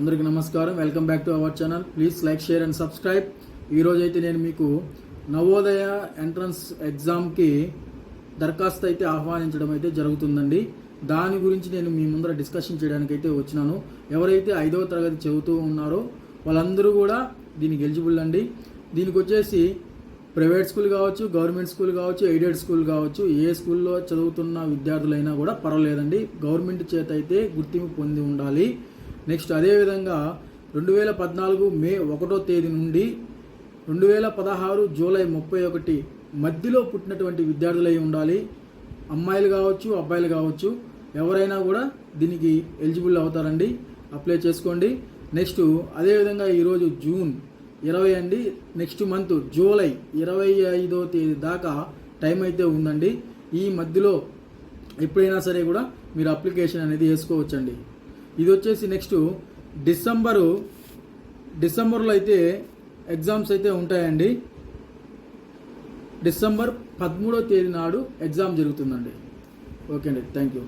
అందరికీ నమస్కారం. Welcome back to our channel. Please like, share and subscribe. ఈరోజు అయితే నేను మీకు నవోదయ ఎంట్రన్స్ ఎగ్జామ్కి దరఖాస్తు అయితే ఆహ్వానించడం అయితే జరుగుతుందండి. దాని గురించి నేను మీ ముందర డిస్కషన్ చేయడానికి అయితే వచ్చినాను. ఎవరైతే 5వ తరగతి చదువుతూ ఉన్నారో వాళ్ళందరూ కూడా దీనికి ఎలిజిబుల్ అండి. దీనికి వచ్చేసి ప్రైవేట్ స్కూల్ కావచ్చు, గవర్నమెంట్ స్కూల్ కావచ్చు, ఎయిడెడ్ స్కూల్ కావచ్చు, ఏ స్కూల్లో చదువుతున్న విద్యార్థులైనా కూడా పర్వాలేదండి. గవర్నమెంట్ చేత అయితే గుర్తింపు పొంది ఉండాలి. నెక్స్ట్ అదేవిధంగా 2014 మే 1వ తేదీ నుండి 2016 జూలై 31 మధ్యలో పుట్టినటువంటి విద్యార్థులై ఉండాలి. అమ్మాయిలు కావచ్చు, అబ్బాయిలు కావచ్చు, ఎవరైనా కూడా దీనికి ఎలిజిబుల్ అవుతారండి. అప్లై చేసుకోండి. నెక్స్ట్ అదేవిధంగా ఈరోజు జూన్ 20 అండి. నెక్స్ట్ మంత్ జూలై 25వ తేదీ దాకా టైం అయితే ఉందండి. ఈ మధ్యలో ఎప్పుడైనా సరే కూడా మీరు అప్లికేషన్ అనేది వేసుకోవచ్చండి. ఇది వచ్చేసి నెక్స్ట్ డిసెంబర్లో అయితే ఎగ్జామ్స్ అయితే ఉంటాయండి. డిసెంబర్ 13వ తేదీ నాడు ఎగ్జామ్ జరుగుతుందండి. ఓకే అండి, థ్యాంక్ యూ.